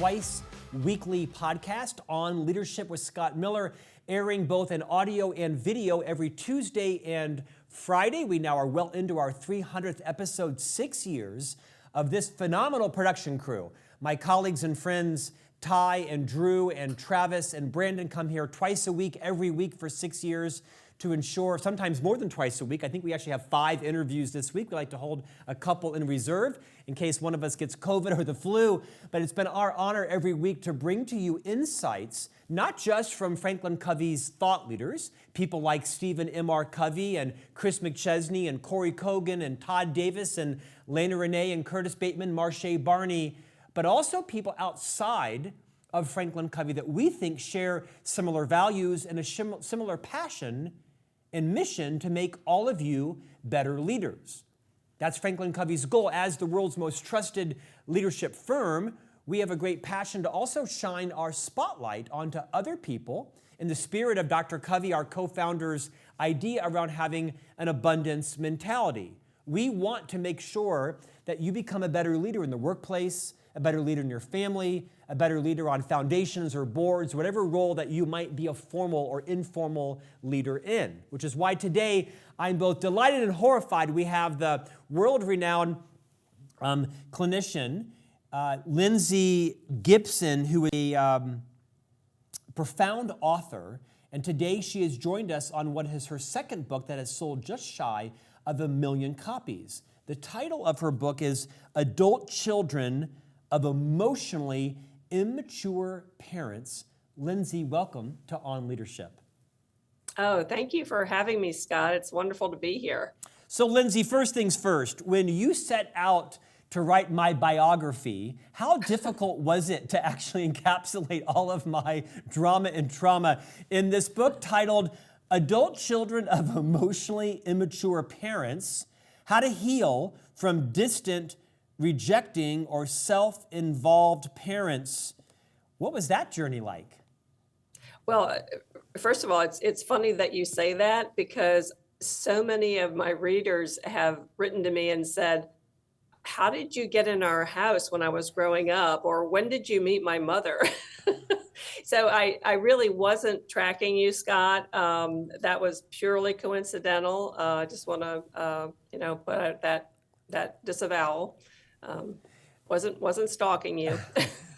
twice weekly podcast on Leadership with Scott Miller, airing both in audio and video every Tuesday and Friday. We now are well into our 300th episode, 6 years of this phenomenal production crew. My colleagues and friends, Ty and Drew and Travis and Brandon, come here twice a week, every week for 6 years to ensure, sometimes more than twice a week. I think we actually have 5 interviews this week. We like to hold a couple in reserve in case one of us gets COVID or the flu. But it's been our honor every week to bring to you insights, not just from Franklin Covey's thought leaders, people like Stephen M. R. Covey and Chris McChesney and Corey Kogan and Todd Davis and Lena Renee and Curtis Bateman, Marche Barney, but also people outside of Franklin Covey that we think share similar values and a similar passion and mission to make all of you better leaders. That's Franklin Covey's goal. As the world's most trusted leadership firm, we have a great passion to also shine our spotlight onto other people in the spirit of Dr. Covey, our co-founder's idea around having an abundance mentality. We want to make sure that you become a better leader in the workplace, a better leader in your family, a better leader on foundations or boards, whatever role that you might be a formal or informal leader in, which is why today I'm both delighted and horrified. We have the world-renowned clinician, Lindsay Gibson, who is a profound author, and today she has joined us on what is her second book that has sold just shy of 1 million copies. The title of her book is Adult Children of Emotionally Immature Parents. Lindsay, welcome to On Leadership. Oh, thank you for having me, Scott. It's wonderful to be here. So, Lindsay, first things first, when you set out to write my biography, how difficult was it to actually encapsulate all of my drama and trauma in this book titled Adult Children of Emotionally Immature Parents: How to Heal from Distant, Rejecting, or Self-Involved Parents? What was that journey like? Well, first of all, it's funny that you say that, because so many of my readers have written to me and said, how did you get in our house when I was growing up? Or when did you meet my mother? So I really wasn't tracking you, Scott. That was purely coincidental. I just want to, put out that disavowal. Wasn't stalking you.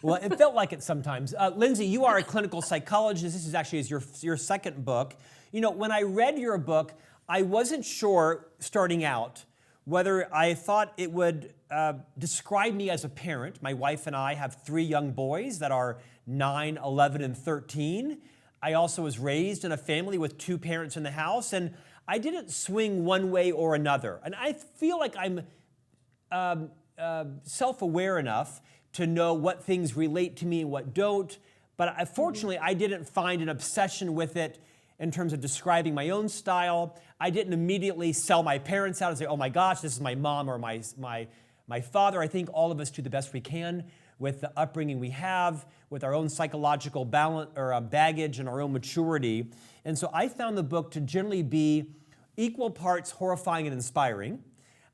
Well, it felt like it sometimes. Lindsay, you are a clinical psychologist. This is actually your second book. You know, when I read your book, I wasn't sure starting out whether I thought it would describe me as a parent. My wife and I have 3 young boys that are 9, 11, and 13. I also was raised in a family with 2 parents in the house, and I didn't swing one way or another. And I feel like I'm self-aware enough to know what things relate to me and what don't. But fortunately, I didn't find an obsession with it in terms of describing my own style. I didn't immediately sell my parents out and say, oh my gosh, this is my mom or my father. I think all of us do the best we can with the upbringing we have, with our own psychological balance or baggage and our own maturity. And so I found the book to generally be equal parts horrifying and inspiring.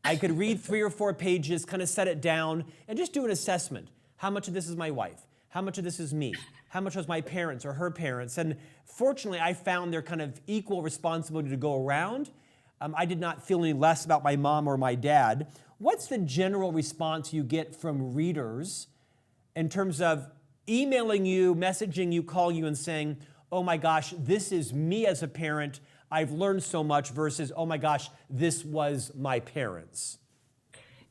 I could read 3 or 4 pages, kind of set it down, and just do an assessment. How much of this is my wife? How much of this is me? How much was my parents or her parents? And fortunately, I found their kind of equal responsibility to go around. I did not feel any less about my mom or my dad. What's the general response you get from readers in terms of emailing you, messaging you, calling you, and saying, oh my gosh, this is me as a parent, I've learned so much, versus, oh my gosh, this was my parents?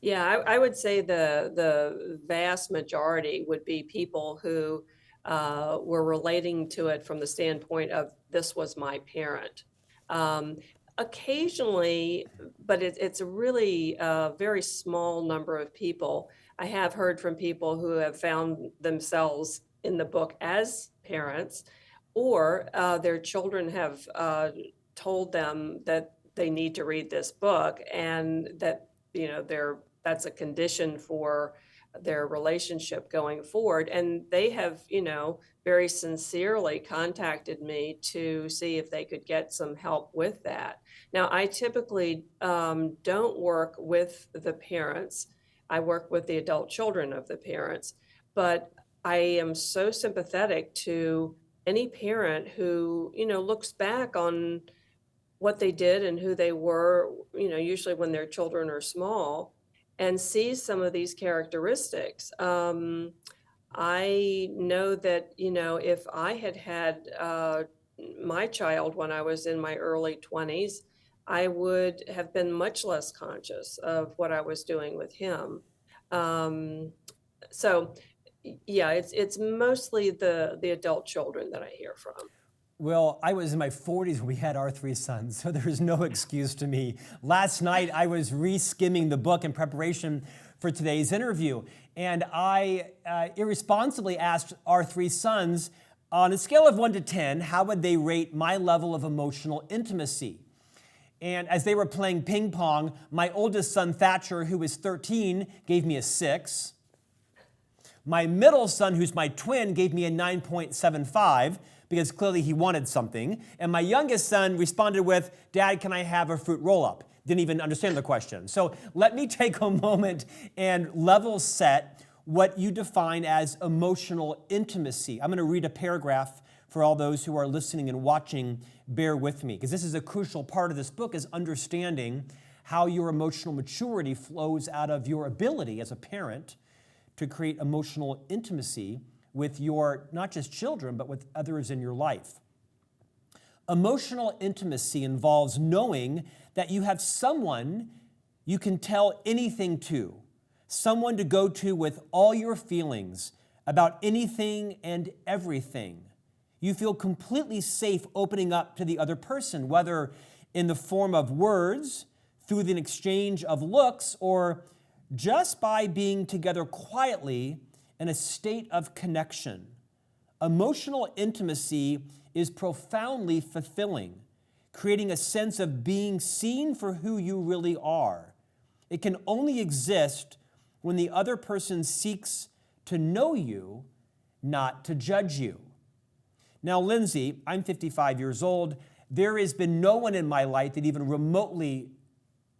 Yeah, I would say the vast majority would be people who were relating to it from the standpoint of this was my parent. Occasionally, but it's a really very small number of people. I have heard from people who have found themselves in the book as parents, or their children have told them that they need to read this book, and that that's a condition for their relationship going forward. And they have, very sincerely contacted me to see if they could get some help with that. Now, I typically don't work with the parents. I work with the adult children of the parents, but I am so sympathetic to any parent who, looks back on what they did and who they were, usually when their children are small, and sees some of these characteristics. I know that, if I had had my child when I was in my early 20s, I would have been much less conscious of what I was doing with him. Um, so, yeah, it's mostly the adult children that I hear from. Well, I was in my 40s when we had our three sons, so there's no excuse to me. Last night, I was re-skimming the book in preparation for today's interview, and I irresponsibly asked our three sons, on a scale of 1 to 10, how would they rate my level of emotional intimacy? And as they were playing ping pong, my oldest son, Thatcher, who was 13, gave me a 6. My middle son, who's my twin, gave me a 9.75 because clearly he wanted something. And my youngest son responded with, "Dad, can I have a fruit roll-up?" Didn't even understand the question. So let me take a moment and level set what you define as emotional intimacy. I'm going to read a paragraph for all those who are listening and watching. Bear with me, because this is a crucial part of this book, is understanding how your emotional maturity flows out of your ability as a parent to create emotional intimacy with your, not just children, but with others in your life. Emotional intimacy involves knowing that you have someone you can tell anything to, someone to go to with all your feelings about anything and everything. You feel completely safe opening up to the other person, whether in the form of words, through the exchange of looks, or just by being together quietly in a state of connection. Emotional intimacy is profoundly fulfilling, creating a sense of being seen for who you really are. It can only exist when the other person seeks to know you, not to judge you. Now, Lindsay, I'm 55 years old. There has been no one in my life that even remotely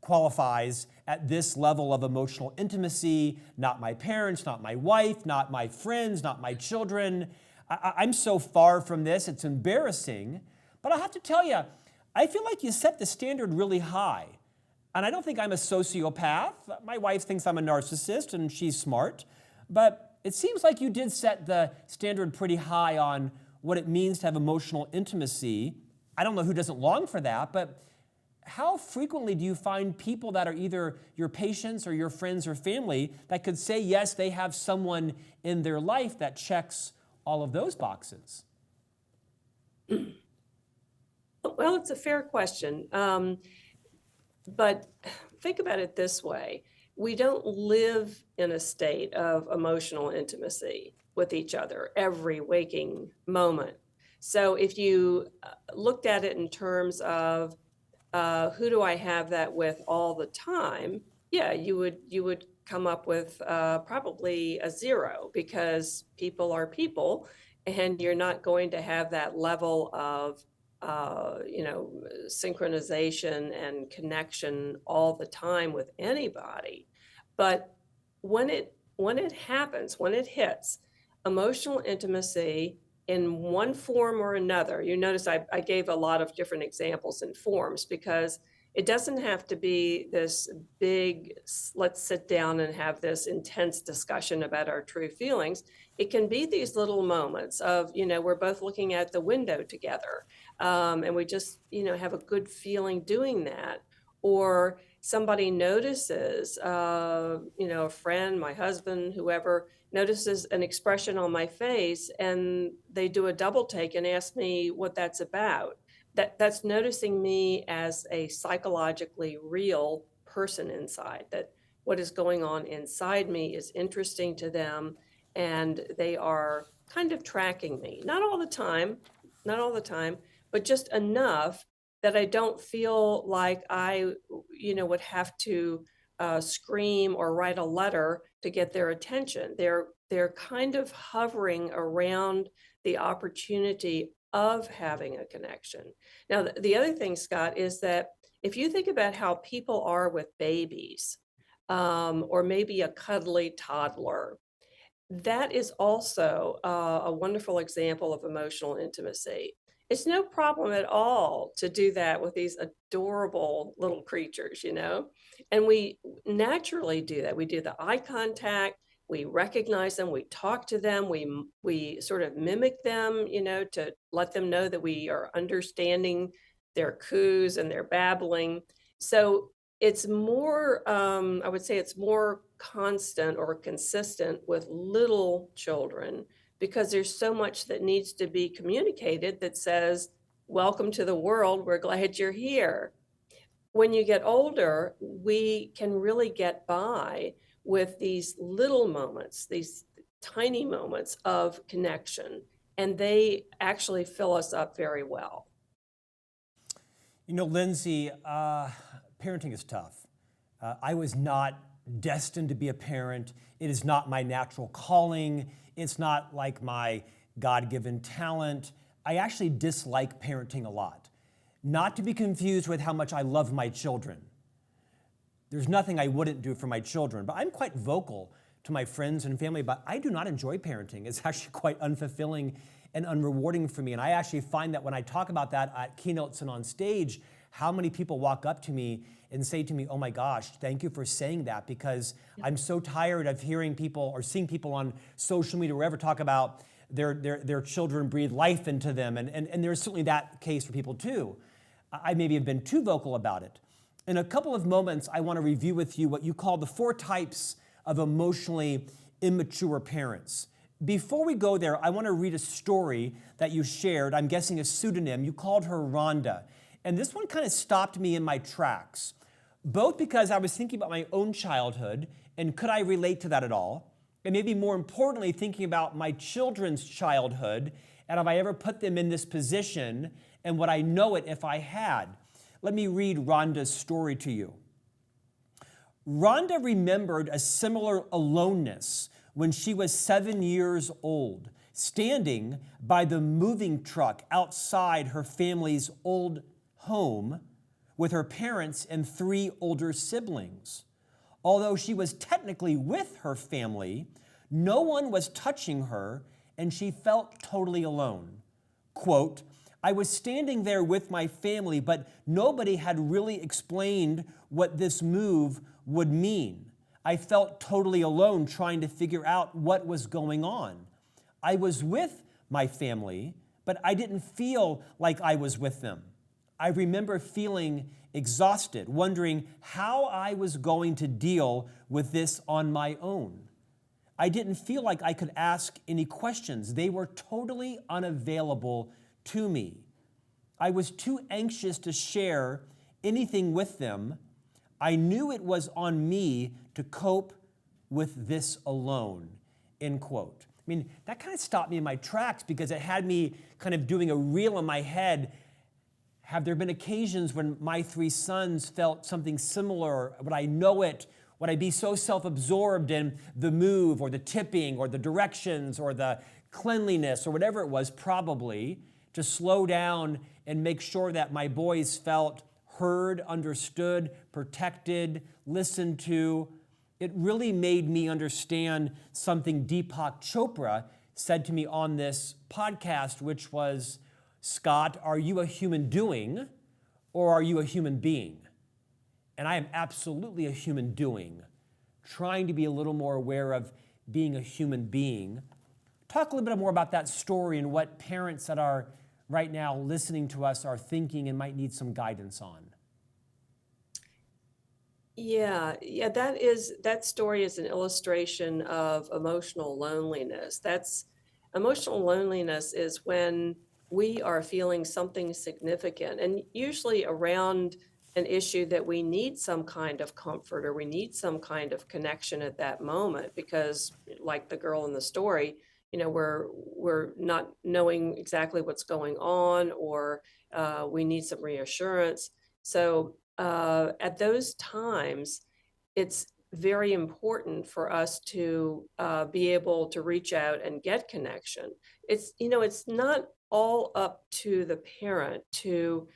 qualifies at this level of emotional intimacy. Not my parents, not my wife, not my friends, not my children. I'm so far from this, it's embarrassing. But I have to tell you, I feel like you set the standard really high. And I don't think I'm a sociopath. My wife thinks I'm a narcissist and she's smart. But it seems like you did set the standard pretty high on what it means to have emotional intimacy. I don't know who doesn't long for that, but how frequently do you find people that are either your patients or your friends or family that could say, yes, they have someone in their life that checks all of those boxes? Well, it's a fair question. But think about it this way. We don't live in a state of emotional intimacy with each other every waking moment. So if you looked at it in terms of who do I have that with all the time, yeah, you would come up with probably a 0, because people are people, and you're not going to have that level of synchronization and connection all the time with anybody. But when it happens, when it hits, emotional intimacy in one form or another, you notice I gave a lot of different examples and forms, because it doesn't have to be this big, let's sit down and have this intense discussion about our true feelings. It can be these little moments of, we're both looking at the window together, and we just, have a good feeling doing that. Or somebody notices, a friend, my husband, whoever, notices an expression on my face, and they do a double take and ask me what that's about. That's noticing me as a psychologically real person inside, that what is going on inside me is interesting to them, and they are kind of tracking me. Not all the time, but just enough that I don't feel like I, would have to scream or write a letter to get their attention. They're kind of hovering around the opportunity of having a connection. Now, the other thing, Scott, is that if you think about how people are with babies, or maybe a cuddly toddler, That is also a wonderful example of emotional intimacy. It's no problem at all to do that with these adorable little creatures, you know? And we naturally do that. We do the eye contact, we recognize them, we talk to them, we sort of mimic them, you know, to let them know that we are understanding their coos and their babbling. So it's more, I would say it's more constant or consistent with little children because there's so much that needs to be communicated that says, "Welcome to the world. We're glad you're here." When you get older, we can really get by with these little moments, these tiny moments of connection, and they actually fill us up very well. You know, Lindsay, parenting is tough. I was not destined to be a parent. It is not my natural calling. It's not like my God-given talent. I actually dislike parenting a lot. Not to be confused with how much I love my children. There's nothing I wouldn't do for my children, but I'm quite vocal to my friends and family about I do not enjoy parenting. It's actually quite unfulfilling and unrewarding for me. And I actually find that when I talk about that at keynotes and on stage, how many people walk up to me and say to me, "Oh my gosh, thank you for saying that," because I'm so tired of hearing people or seeing people on social media or wherever talk about their children breathe life into them. And there's certainly that case for people too. I maybe have been too vocal about it. In a couple of moments, I want to review with you what you call the 4 types of emotionally immature parents. Before we go there, I want to read a story that you shared. I'm guessing a pseudonym. You called her Rhonda. And this one kind of stopped me in my tracks, both because I was thinking about my own childhood and could I relate to that at all? And maybe more importantly, thinking about my children's childhood and have I ever put them in this position and would I know it if I had? Let me read Rhonda's story to you. Rhonda remembered a similar aloneness when she was 7 years old, standing by the moving truck outside her family's old home with her parents and 3 older siblings. Although she was technically with her family, no one was touching her and she felt totally alone. Quote, "I was standing there with my family, but nobody had really explained what this move would mean. I felt totally alone trying to figure out what was going on. I was with my family, but I didn't feel like I was with them. I remember feeling exhausted, wondering how I was going to deal with this on my own. I didn't feel like I could ask any questions. They were totally unavailable to me. I was too anxious to share anything with them. I knew it was on me to cope with this alone," end quote. I mean, that kind of stopped me in my tracks because it had me kind of doing a reel in my head. Have there been occasions when my 3 sons felt something similar? Would I know it? Would I be so self-absorbed in the move or the tipping or the directions or the cleanliness or whatever it was, probably, to slow down and make sure that my boys felt heard, understood, protected, listened to? It really made me understand something Deepak Chopra said to me on this podcast, which was, "Scott, are you a human doing or are you a human being?" And I am absolutely a human doing, trying to be a little more aware of being a human being. Talk a little bit more about that story and what parents that are right now listening to us are thinking and might need some guidance on. Yeah, that story is an illustration of emotional loneliness. That's Emotional loneliness is when we are feeling something significant and usually around an issue that we need some kind of comfort or we need some kind of connection at that moment because like the girl in the story, you know, we're not knowing exactly what's going on or we need some reassurance. So at those times, it's very important for us to be able to reach out and get connection. It's not all up to the parent to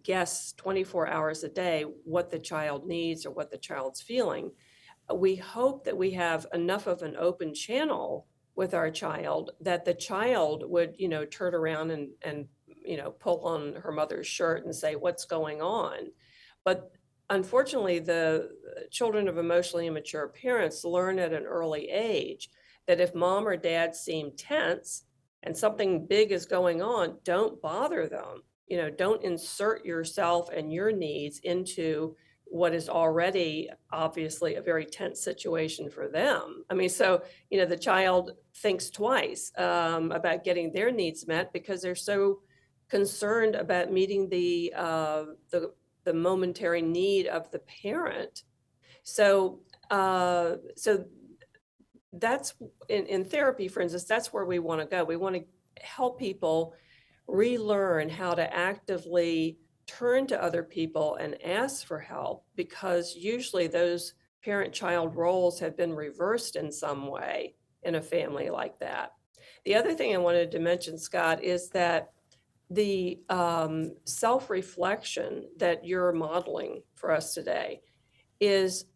guess 24 hours a day what the child needs or what the child's feeling. we hope that we have enough of an open channel with our child that the child would, turn around and pull on her mother's shirt and say, what's going on? But unfortunately, the children of emotionally immature parents learn at an early age that if mom or dad seem tense and something big is going on, don't bother them. Don't insert yourself and your needs into what is already obviously a very tense situation for them. I mean, so, the child thinks twice about getting their needs met because they're so concerned about meeting the momentary need of the parent. So that's in therapy, for instance, that's where we want to go. We want to help people relearn how to actively turn to other people and ask for help, because usually those parent-child roles have been reversed in some way in a family like that. The other thing I wanted to mention, Scott, is that the self-reflection that you're modeling for us today is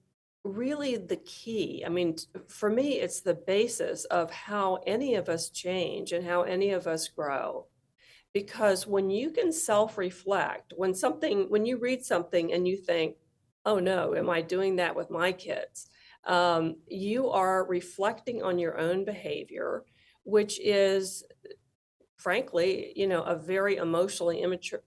really the key. I mean, for me, it's the basis of how any of us change and how any of us grow. Because when you can self-reflect, when you read something and you think, oh no, am I doing that with my kids? You are reflecting on your own behavior, which is frankly, a very emotionally immature,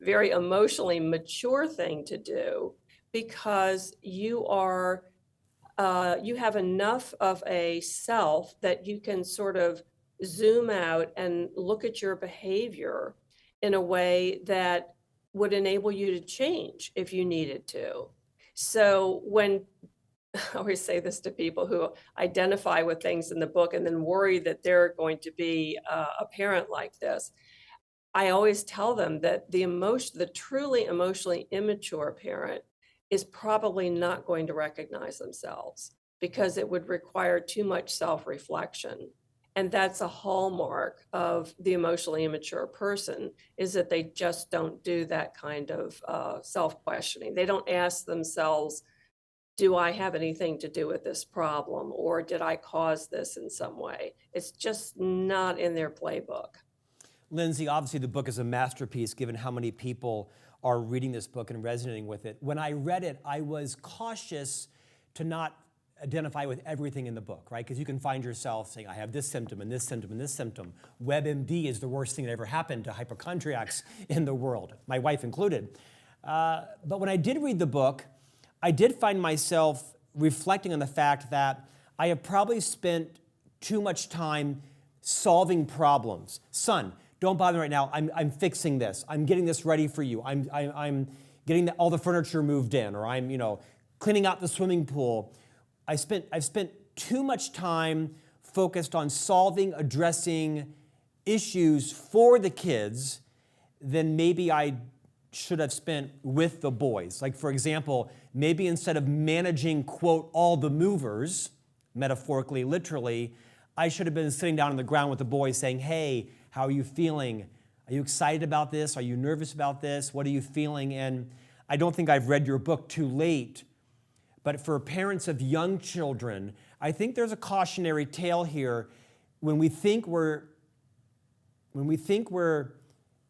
very emotionally mature thing to do, because you have enough of a self that you can sort of zoom out and look at your behavior in a way that would enable you to change if you needed to. So when I always say this to people who identify with things in the book and then worry that they're going to be a parent like this, I always tell them that the truly emotionally immature parent is probably not going to recognize themselves, because it would require too much self-reflection. And that's a hallmark of the emotionally immature person, is that they just don't do that kind of self-questioning. They don't ask themselves, do I have anything to do with this problem? Or did I cause this in some way? It's just not in their playbook. Lindsay, obviously the book is a masterpiece given how many people are reading this book and resonating with it. When I read it, I was cautious to not identify with everything in the book, right? Because you can find yourself saying, I have this symptom and this symptom and this symptom. WebMD is the worst thing that ever happened to hypochondriacs in the world, my wife included. But when I did read the book, I did find myself reflecting on the fact that I have probably spent too much time solving problems. Son, don't bother right now. I'm fixing this. I'm getting this ready for you. I'm getting all the furniture moved in, or I'm cleaning out the swimming pool. I've spent too much time focused on addressing issues for the kids than maybe I should have spent with the boys. Like, for example, maybe instead of managing, quote, all the movers, metaphorically, literally, I should have been sitting down on the ground with the boys saying, hey, how are you feeling? Are you excited about this? Are you nervous about this? What are you feeling? And I don't think I've read your book too late, but for parents of young children, I think there's a cautionary tale here. When we think we're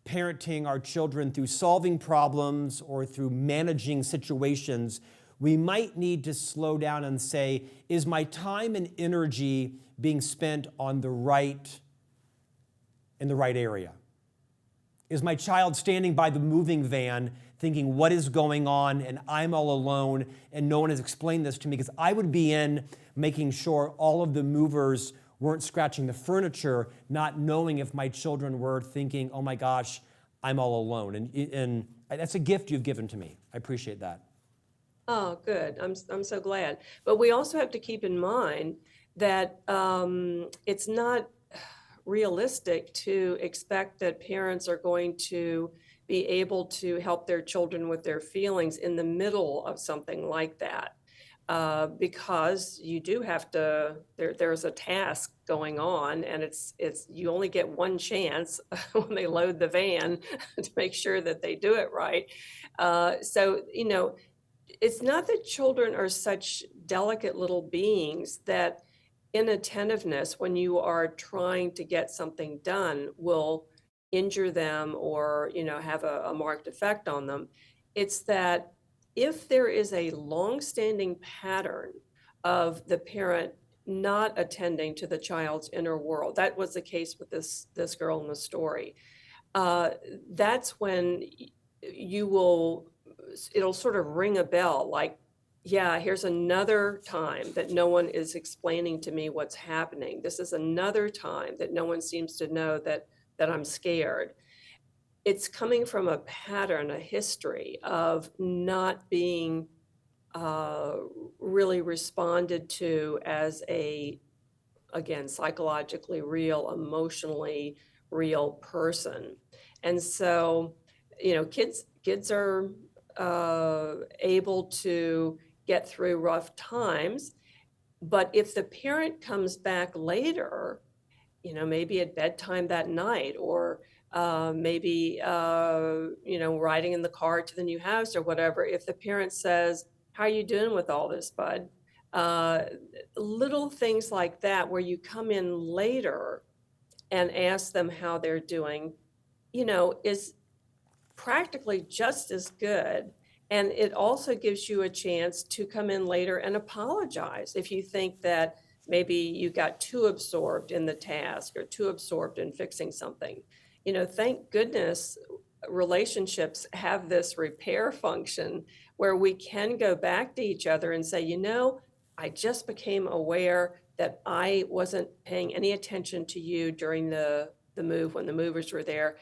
parenting our children through solving problems or through managing situations, we might need to slow down and say, is my time and energy being spent in the right area? Is my child standing by the moving van thinking, what is going on, and I'm all alone and no one has explained this to me? Because I would be in making sure all of the movers weren't scratching the furniture, not knowing if my children were thinking, oh my gosh, I'm all alone. And that's a gift you've given to me. I appreciate that. Oh, good. I'm so glad. But we also have to keep in mind that it's not realistic to expect that parents are going to be able to help their children with their feelings in the middle of something like that. Because you do have to, there's a task going on, and it's you only get one chance when they load the van to make sure that they do it right. So it's not that children are such delicate little beings that inattentiveness when you are trying to get something done will injure them or, have a marked effect on them. It's that if there is a long-standing pattern of the parent not attending to the child's inner world, that was the case with this girl in the story. uh, that's when you will, it'll sort of ring a bell like, yeah, here's another time that no one is explaining to me what's happening. This is another time that no one seems to know that I'm scared. It's coming from a pattern, a history of not being uh, really responded to as a, again, psychologically real, emotionally real person. And so, kids are able to get through rough times, but if the parent comes back later, maybe at bedtime that night, or maybe riding in the car to the new house or whatever, if the parent says, "How are you doing with all this, bud?" uh, Little things like that where you come in later and ask them how they're doing, is practically just as good. And it also gives you a chance to come in later and apologize if you think that maybe you got too absorbed in the task or too absorbed in fixing something. Thank goodness relationships have this repair function where we can go back to each other and say, I just became aware that I wasn't paying any attention to you during the move when the movers were there,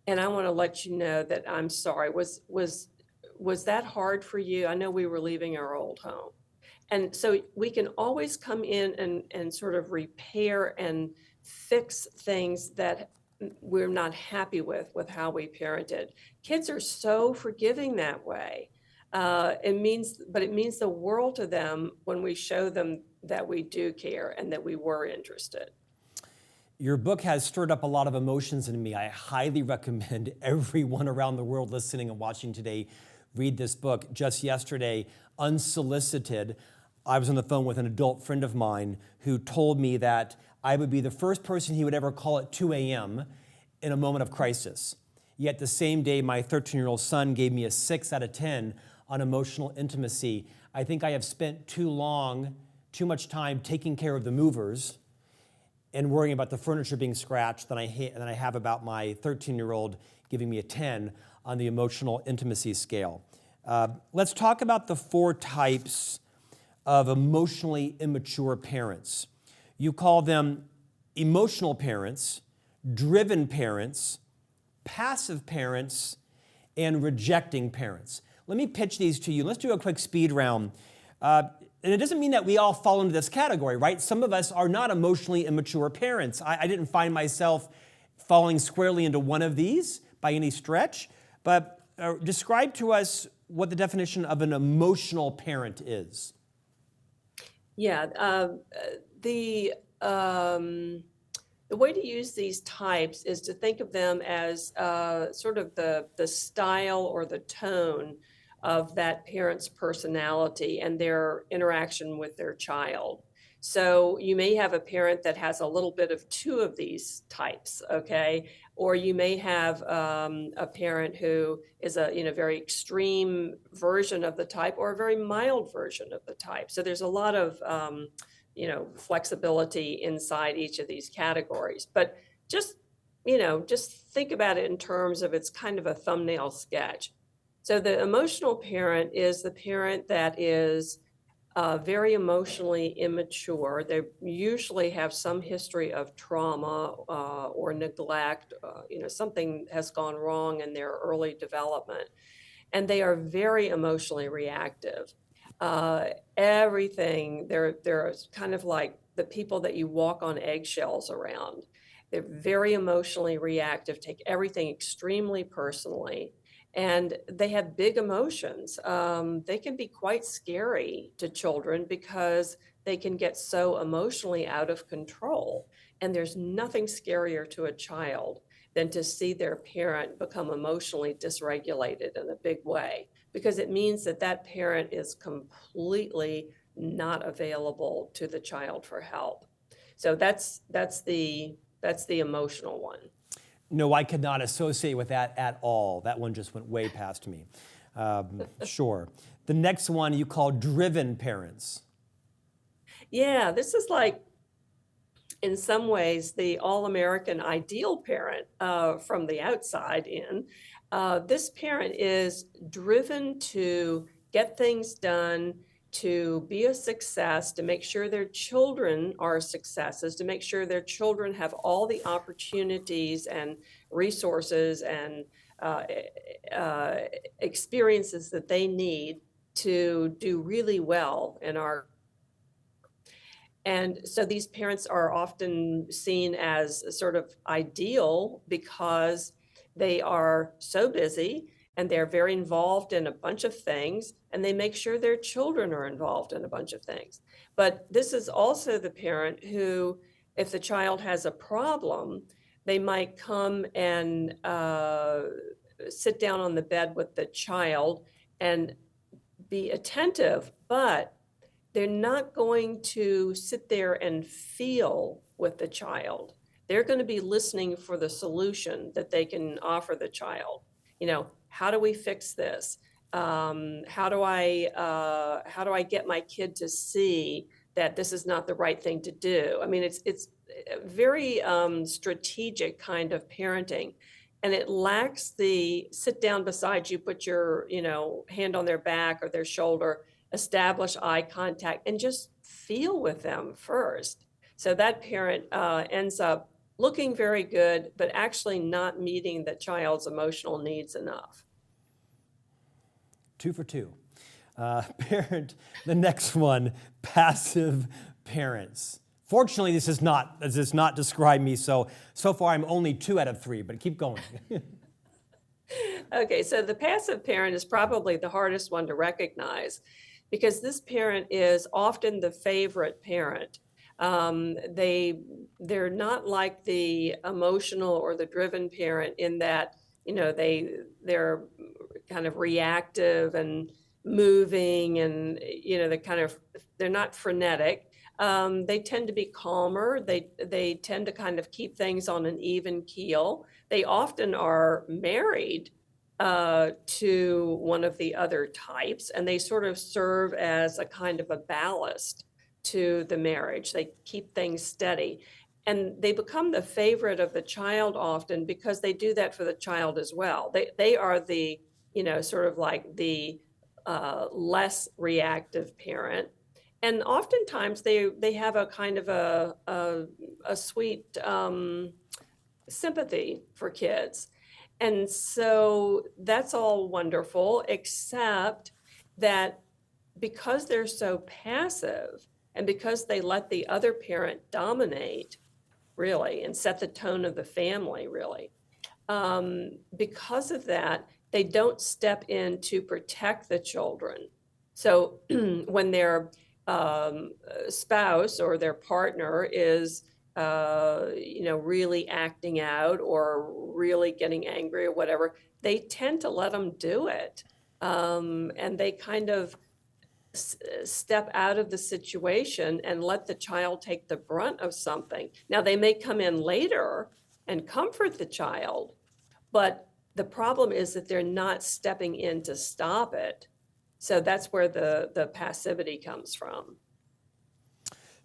and I want to let you know that I'm sorry. Was that hard for you? I know we were leaving our old home. And so we can always come in and sort of repair and fix things that we're not happy with how we parented. Kids are so forgiving that way. It means the world to them when we show them that we do care and that we were interested. Your book has stirred up a lot of emotions in me. I highly recommend everyone around the world listening and watching today read this book. Just yesterday, unsolicited, I was on the phone with an adult friend of mine who told me that I would be the first person he would ever call at 2 a.m. in a moment of crisis. Yet the same day, my 13-year-old son gave me a 6 out of 10 on emotional intimacy. I think I have spent too much time taking care of the movers and worrying about the furniture being scratched than I have about my 13-year-old giving me a 10 on the emotional intimacy scale. Let's talk about the 4 types of emotionally immature parents. You call them emotional parents, driven parents, passive parents, and rejecting parents. Let me pitch these to you. Let's do a quick speed round. And it doesn't mean that we all fall into this category, right? Some of us are not emotionally immature parents. I didn't find myself falling squarely into one of these by any stretch, but describe to us what the definition of an emotional parent is. Yeah, the way to use these types is to think of them as sort of the style or the tone of that parent's personality and their interaction with their child. So you may have a parent that has a little bit of 2 of these types, okay? Or you may have a parent who is a very extreme version of the type or a very mild version of the type. So there's a lot of flexibility inside each of these categories. But just think about it in terms of it's kind of a thumbnail sketch. So the emotional parent is the parent that is very emotionally immature. They usually have some history of trauma or neglect. Something has gone wrong in their early development, and they are very emotionally reactive. Everything, they're kind of like the people that you walk on eggshells around. They're very emotionally reactive, take everything extremely personally, and they have big emotions. They can be quite scary to children because they can get so emotionally out of control. And there's nothing scarier to a child than to see their parent become emotionally dysregulated in a big way, because it means that that parent is completely not available to the child for help. So that's the emotional one. No, I could not associate with that at all. That one just went way past me. Sure. The next one you call driven parents. Yeah, this is like, in some ways, the all-American ideal parent from the outside in. This parent is driven to get things done, to be a success, to make sure their children are successes, to make sure their children have all the opportunities and resources and uh, experiences that they need to do really well in our. And so these parents are often seen as sort of ideal because they are so busy and they're very involved in a bunch of things, and they make sure their children are involved in a bunch of things. But this is also the parent who, if the child has a problem, they might come and sit down on the bed with the child and be attentive, but they're not going to sit there and feel with the child. They're going to be listening for the solution that they can offer the child. How do we fix this? How do I get my kid to see that this is not the right thing to do? I mean, it's a very strategic kind of parenting, and it lacks the sit down beside you, put your hand on their back or their shoulder, establish eye contact, and just feel with them first. So that parent ends up looking very good, but actually not meeting the child's emotional needs enough. 2 for 2. The next one, passive parents. Fortunately, this does not describe me, so far I'm only 2 out of 3, but keep going. Okay, so the passive parent is probably the hardest one to recognize, because this parent is often the favorite parent. They're not like the emotional or the driven parent in that they're kind of reactive and moving, and they're not frenetic. They tend to be calmer. They tend to kind of keep things on an even keel. They often are married to one of the other types, and they sort of serve as a kind of a ballast to the marriage. They keep things steady, and they become the favorite of the child often because they do that for the child as well. They are the sort of like the less reactive parent, and oftentimes they have a kind of a sweet sympathy for kids. And so that's all wonderful, except that because they're so passive and because they let the other parent dominate, really, and set the tone of the family, really, because of that, they don't step in to protect the children. So when their spouse or their partner is really acting out or really getting angry or whatever, they tend to let them do it. And they kind of step out of the situation and let the child take the brunt of something. Now, they may come in later and comfort the child, but the problem is that they're not stepping in to stop it. So that's where the passivity comes from.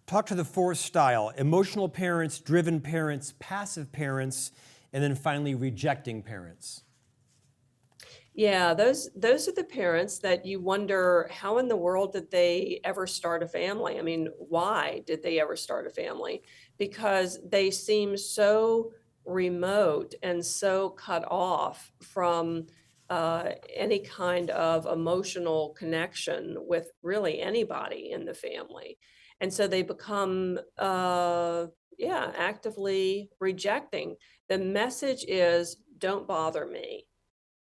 Talk to the 4th style: emotional parents, driven parents, passive parents, and then finally rejecting parents. Yeah, those are the parents that you wonder, how in the world did they ever start a family? I mean, why did they ever start a family? Because they seem so remote and so cut off from any kind of emotional connection with really anybody in the family. And so they become, actively rejecting. The message is, don't bother me.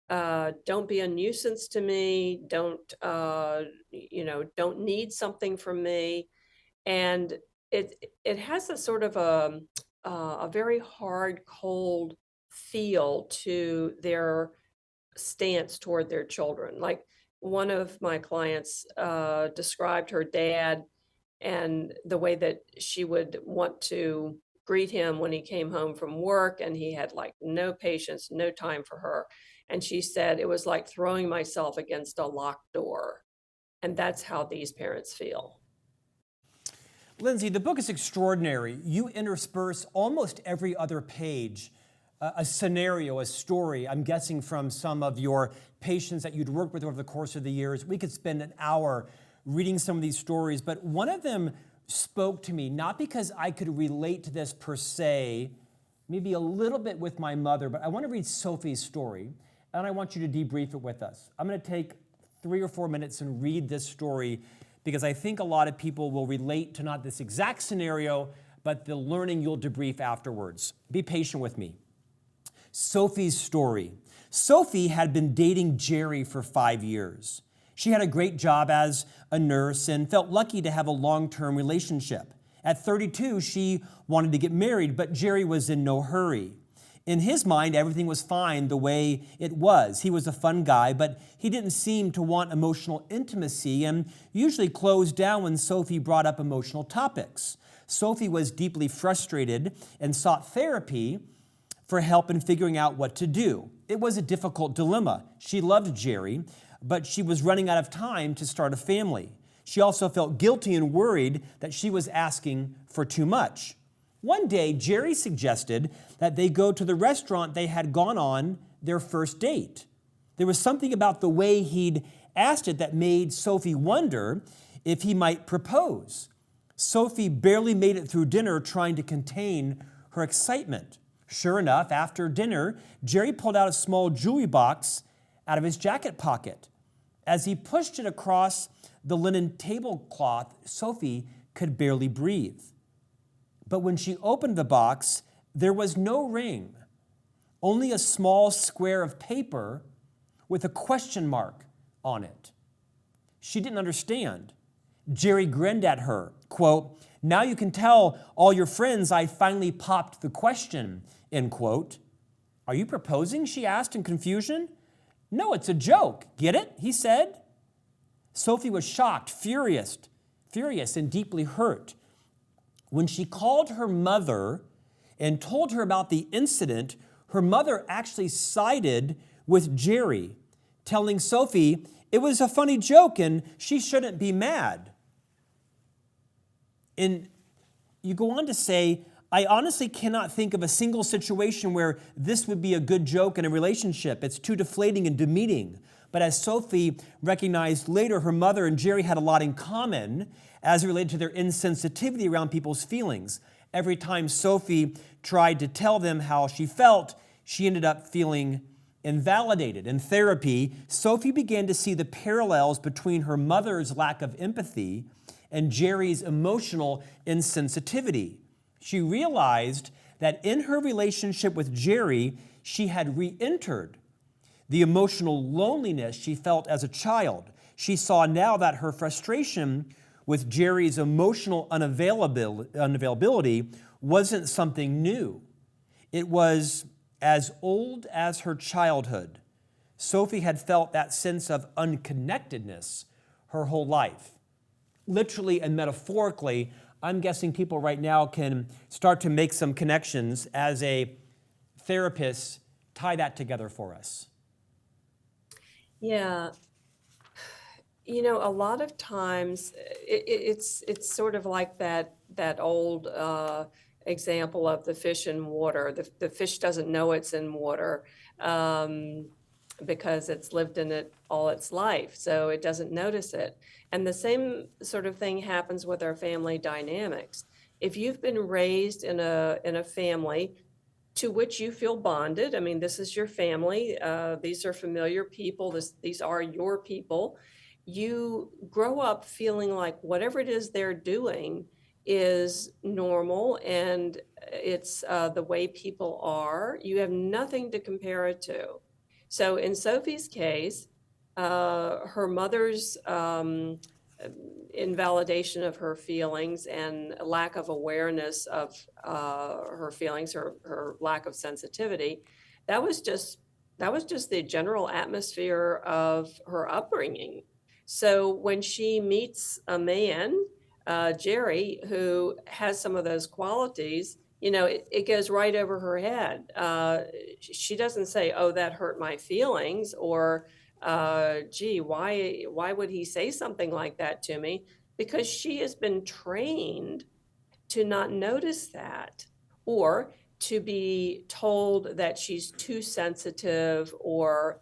Don't be a nuisance to me. Don't need something from me. And it has a sort of a very hard, cold feel to their stance toward their children. Like one of my clients described her dad and the way that she would want to greet him when he came home from work, and he had like no patience, no time for her. And she said it was like throwing myself against a locked door. And that's how these parents feel. Lindsay, the book is extraordinary. You intersperse almost every other page a scenario, a story, I'm guessing from some of your patients that you'd worked with over the course of the years. We could spend an hour reading some of these stories, but one of them spoke to me, not because I could relate to this per se, maybe a little bit with my mother, but I want to read Sophie's story, and I want you to debrief it with us. I'm going to take 3 or 4 minutes and read this story because I think a lot of people will relate to not this exact scenario, but the learning you'll debrief afterwards. Be patient with me. Sophie's story. Sophie had been dating Jerry for 5 years. She had a great job as a nurse and felt lucky to have a long-term relationship. At 32, she wanted to get married, but Jerry was in no hurry. In his mind, everything was fine the way it was. He was a fun guy, but he didn't seem to want emotional intimacy and usually closed down when Sophie brought up emotional topics. Sophie was deeply frustrated and sought therapy for help in figuring out what to do. It was a difficult dilemma. She loved Jerry, but she was running out of time to start a family. She also felt guilty and worried that she was asking for too much. One day, Jerry suggested that they go to the restaurant they had gone on their first date. There was something about the way he'd asked it that made Sophie wonder if he might propose. Sophie barely made it through dinner trying to contain her excitement. Sure enough, after dinner, Jerry pulled out a small jewelry box out of his jacket pocket. As he pushed it across the linen tablecloth, Sophie could barely breathe. But when she opened the box, there was no ring, only a small square of paper with a question mark on it. She didn't understand. Jerry grinned at her, quote, "Now you can tell all your friends I finally popped the question," end quote. "Are you proposing?" she asked in confusion. "No, it's a joke. Get it?" he said. Sophie was shocked, furious, and deeply hurt. When she called her mother and told her about the incident, her mother actually sided with Jerry, telling Sophie it was a funny joke and she shouldn't be mad. And you go on to say, "I honestly cannot think of a single situation where this would be a good joke in a relationship. It's too deflating and demeaning." But as Sophie recognized later, her mother and Jerry had a lot in common as it related to their insensitivity around people's feelings. Every time Sophie tried to tell them how she felt, she ended up feeling invalidated. In therapy, Sophie began to see the parallels between her mother's lack of empathy and Jerry's emotional insensitivity. She realized that in her relationship with Jerry, she had re-entered the emotional loneliness she felt as a child. She saw now that her frustration with Jerry's emotional unavailability wasn't something new. It was as old as her childhood. Sophie had felt that sense of unconnectedness her whole life. Literally and metaphorically, I'm guessing people right now can start to make some connections as a therapist, tie that together for us. Yeah. You know, a lot of times it's sort of like that old example of the fish in water. The fish doesn't know it's in water because it's lived in it all its life, so it doesn't notice it. And the same sort of thing happens with our family dynamics. If you've been raised in a family to which you feel bonded, I mean, this is your family, these are familiar people, these are your people, you grow up feeling like whatever it is they're doing is normal and it's the way people are. You have nothing to compare it to. So in Sophie's case, her mother's invalidation of her feelings and a lack of awareness of her feelings, her lack of sensitivity. That was just the general atmosphere of her upbringing. So when she meets a man, Jerry, who has some of those qualities, it goes right over her head. She doesn't say, "Oh, that hurt my feelings," or gee, why would he say something like that to me? Because she has been trained to not notice that, or to be told that she's too sensitive, or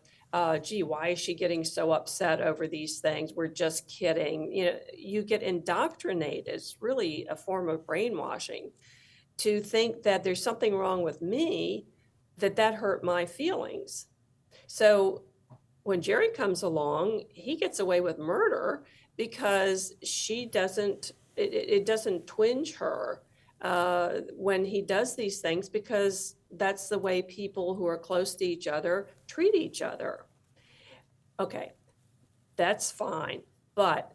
gee, why is she getting so upset over these things? We're just kidding. You get indoctrinated. It's really a form of brainwashing to think that there's something wrong with me, that hurt my feelings. So when Jerry comes along, he gets away with murder because it doesn't twinge her when he does these things, because that's the way people who are close to each other treat each other. Okay, that's fine. But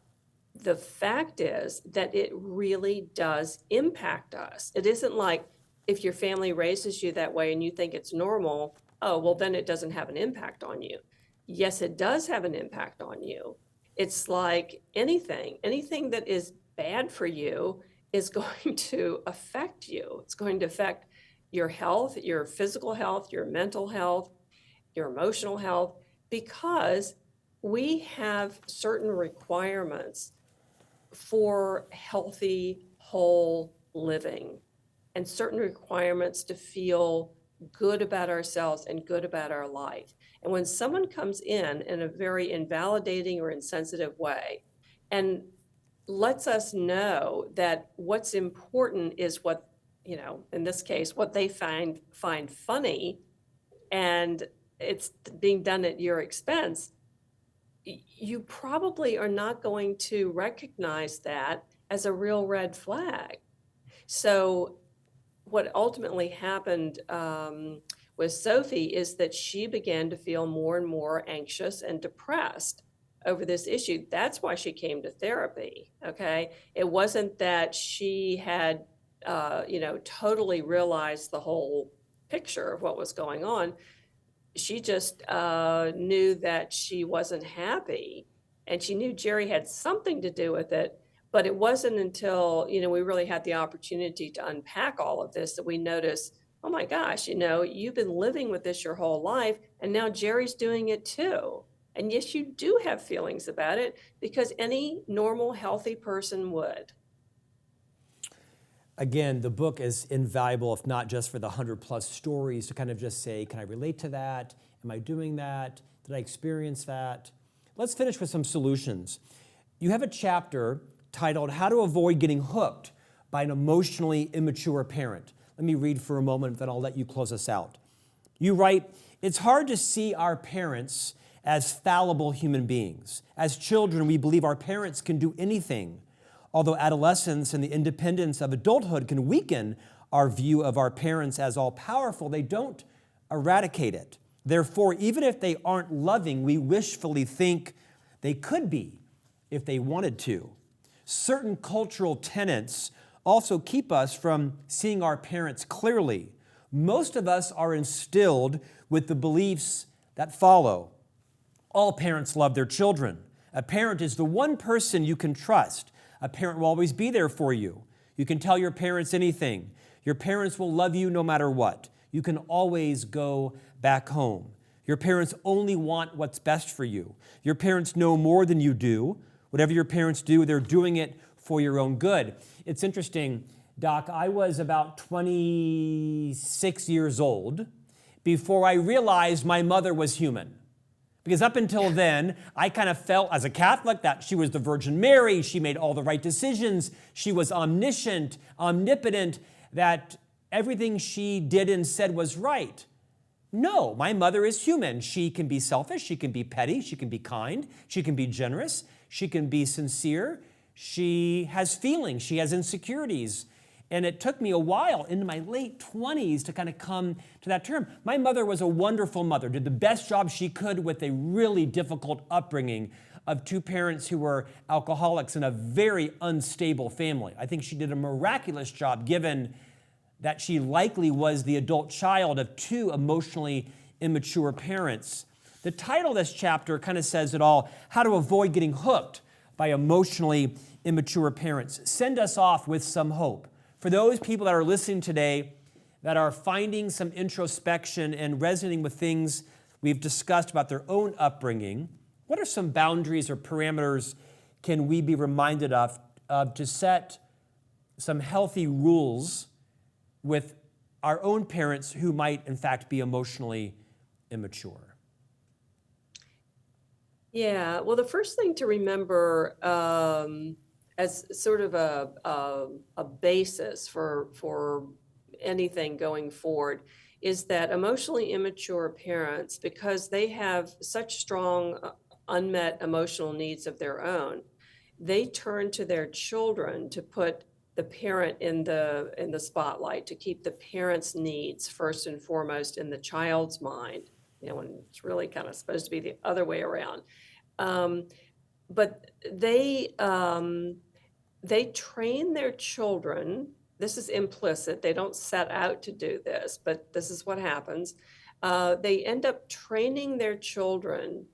the fact is that it really does impact us. It isn't like if your family raises you that way and you think it's normal, oh, well, then it doesn't have an impact on you. Yes, it does have an impact on you. It's like anything that is bad for you is going to affect you. It's going to affect your health, your physical health, your mental health, your emotional health, because we have certain requirements for healthy, whole living, and certain requirements to feel good about ourselves and good about our life. And when someone comes in a very invalidating or insensitive way and lets us know that what's important is what, in this case, what they find funny, and it's being done at your expense, you probably are not going to recognize that as a real red flag. So what ultimately happened with Sophie is that she began to feel more and more anxious and depressed over this issue. That's why she came to therapy, okay? It wasn't that she had, totally realized the whole picture of what was going on. She just knew that she wasn't happy, and she knew Jerry had something to do with it. But it wasn't until, we really had the opportunity to unpack all of this that we noticed, oh my gosh, you've been living with this your whole life, and now Jerry's doing it too. And yes, you do have feelings about it, because any normal, healthy person would. Again, the book is invaluable, if not just for the 100+ stories, to kind of just say, can I relate to that? Am I doing that? Did I experience that? Let's finish with some solutions. You have a chapter titled How to Avoid Getting Hooked by an Emotionally Immature Parent. Let me read for a moment, then I'll let you close us out. You write, it's hard to see our parents as fallible human beings. As children, we believe our parents can do anything. Although adolescence and the independence of adulthood can weaken our view of our parents as all-powerful, they don't eradicate it. Therefore, even if they aren't loving, we wishfully think they could be if they wanted to. Certain cultural tenets also keep us from seeing our parents clearly. Most of us are instilled with the beliefs that follow. All parents love their children. A parent is the one person you can trust. A parent will always be there for you. You can tell your parents anything. Your parents will love you no matter what. You can always go back home. Your parents only want what's best for you. Your parents know more than you do. Whatever your parents do, they're doing it for your own good. It's interesting, Doc, I was about 26 years old before I realized my mother was human. Because up until then, I kind of felt as a Catholic that she was the Virgin Mary, she made all the right decisions, she was omniscient, omnipotent, that everything she did and said was right. No, my mother is human. She can be selfish, she can be petty, she can be kind, she can be generous, she can be sincere, she has feelings, she has insecurities. And it took me a while into my late 20s to kind of come to that term. My mother was a wonderful mother, did the best job she could with a really difficult upbringing of two parents who were alcoholics in a very unstable family. I think she did a miraculous job given that she likely was the adult child of two emotionally immature parents. The title of this chapter kind of says it all, How to Avoid Getting Hooked by Emotionally Immature Parents. Send us off with some hope. For those people that are listening today that are finding some introspection and resonating with things we've discussed about their own upbringing, what are some boundaries or parameters can we be reminded of to set some healthy rules with our own parents who might, in fact, be emotionally immature? Yeah, well, the first thing to remember as sort of a basis for anything going forward is that emotionally immature parents, because they have such strong unmet emotional needs of their own, they turn to their children to put the parent in the spotlight, to keep the parent's needs first and foremost in the child's mind, when it's really kind of supposed to be the other way around. But they train their children. This is implicit. They don't set out to do this, but this is what happens. They end up training their children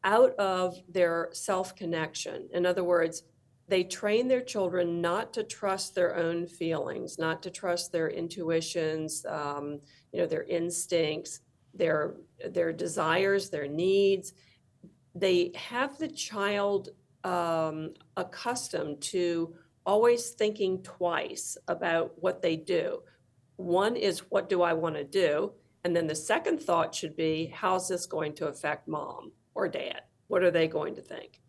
out of their self-connection. In other words, they train their children not to trust their own feelings, not to trust their intuitions, their instincts, their desires, their needs. They have the child accustomed to always thinking twice about what they do. One is, what do I want to do? And then the second thought should be, how's this going to affect mom or dad? What are they going to think?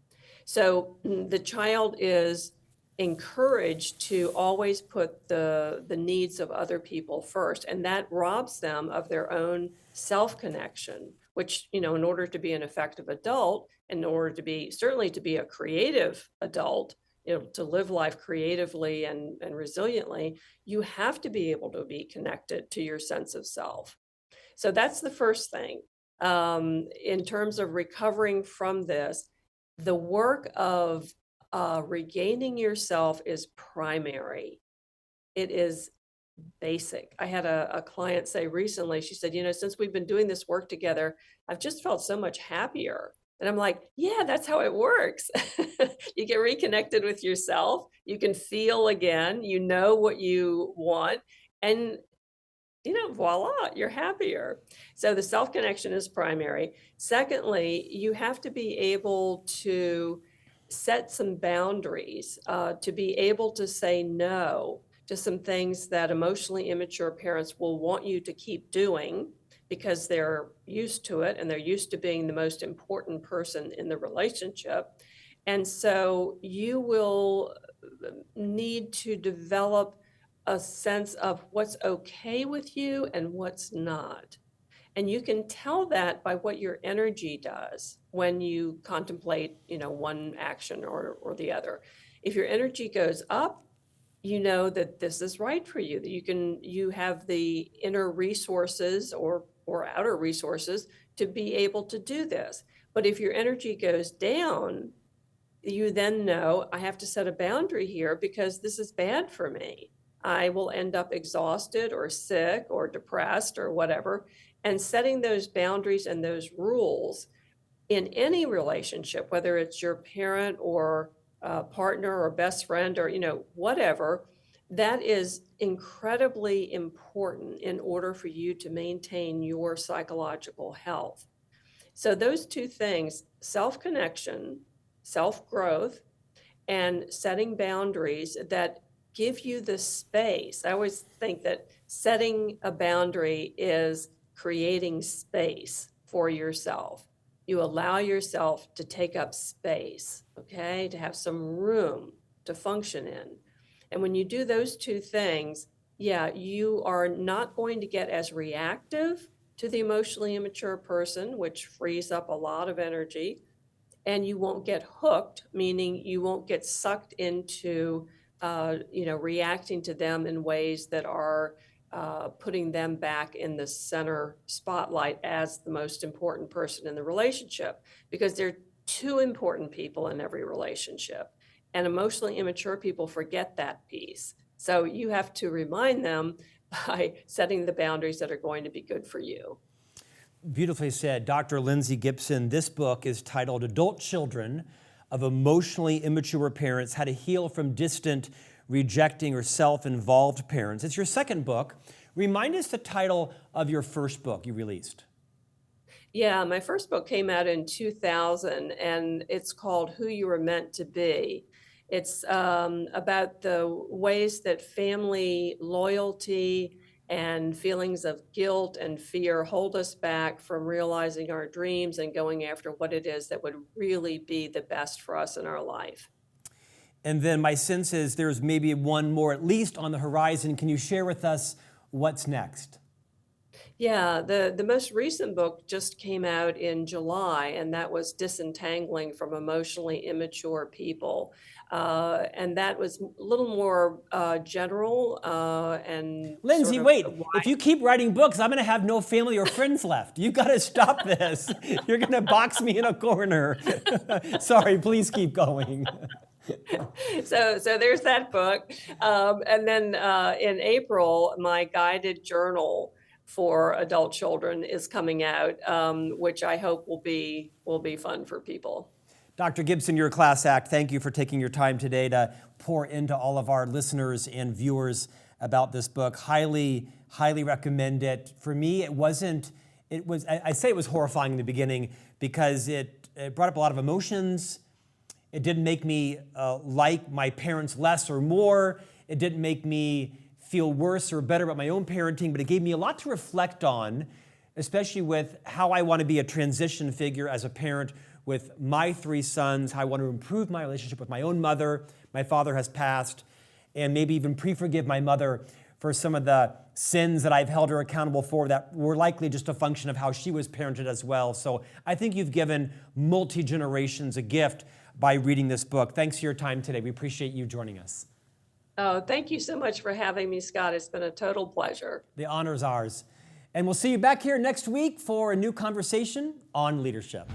So the child is encouraged to always put the needs of other people first, and that robs them of their own self-connection, which, in order to be an effective adult, in order to be, certainly to be a creative adult, to live life creatively and resiliently, you have to be able to be connected to your sense of self. So that's the first thing. In terms of recovering from this, the work of regaining yourself is primary. It is basic. I had a client say recently, she said, since we've been doing this work together, I've just felt so much happier. And I'm like, yeah, that's how it works. You get reconnected with yourself. You can feel again, you know what you want. And voila, you're happier. So the self-connection is primary. Secondly, you have to be able to set some boundaries, to be able to say no to some things that emotionally immature parents will want you to keep doing because they're used to it and they're used to being the most important person in the relationship. And so you will need to develop a sense of what's okay with you and what's not. And you can tell that by what your energy does when you contemplate, one action or the other. If your energy goes up, you know that this is right for you, that you have the inner resources or outer resources to be able to do this. But if your energy goes down, you then know, I have to set a boundary here because this is bad for me. I will end up exhausted or sick or depressed or whatever. And setting those boundaries and those rules in any relationship, whether it's your parent or partner or best friend or, whatever, that is incredibly important in order for you to maintain your psychological health. So those two things, self-connection, self-growth, and setting boundaries that give you the space. I always think that setting a boundary is creating space for yourself. You allow yourself to take up space, okay, to have some room to function in. And when you do those two things, yeah, you are not going to get as reactive to the emotionally immature person, which frees up a lot of energy. And you won't get hooked, meaning you won't get sucked into reacting to them in ways that are putting them back in the center spotlight as the most important person in the relationship, because they're two important people in every relationship. And emotionally immature people forget that piece. So you have to remind them by setting the boundaries that are going to be good for you. Beautifully said. Dr. Lindsay Gibson, this book is titled Adult Children of Emotionally Immature Parents, How to Heal from Distant, Rejecting, or Self-Involved Parents. It's your second book. Remind us the title of your first book you released. Yeah, my first book came out in 2000, and it's called Who You Were Meant to Be. It's about the ways that family loyalty and feelings of guilt and fear hold us back from realizing our dreams and going after what it is that would really be the best for us in our life. And then my sense is there's maybe one more at least on the horizon. Can you share with us what's next? Yeah, the most recent book just came out in July, and that was Disentangling from Emotionally Immature People. And that was a little more general and Lindsay, sort of wait. If you keep writing books, I'm going to have no family or friends left. You've got to stop this. You're going to box me in a corner. Sorry, please keep going. So there's that book. And then in April, my guided journal for adult children is coming out, which I hope will be fun for people. Dr. Gibson, you're a class act. Thank you for taking your time today to pour into all of our listeners and viewers about this book. Highly, highly recommend it. For me, I say it was horrifying in the beginning because it brought up a lot of emotions. It didn't make me like my parents less or more. It didn't make me feel worse or better about my own parenting, but it gave me a lot to reflect on, especially with how I want to be a transition figure as a parent with my three sons, how I want to improve my relationship with my own mother. My father has passed, and maybe even pre-forgive my mother for some of the sins that I've held her accountable for that were likely just a function of how she was parented as well. So I think you've given multi-generations a gift by reading this book. Thanks for your time today. We appreciate you joining us. Oh, thank you so much for having me, Scott. It's been a total pleasure. The honor is ours. And we'll see you back here next week for a new conversation on leadership.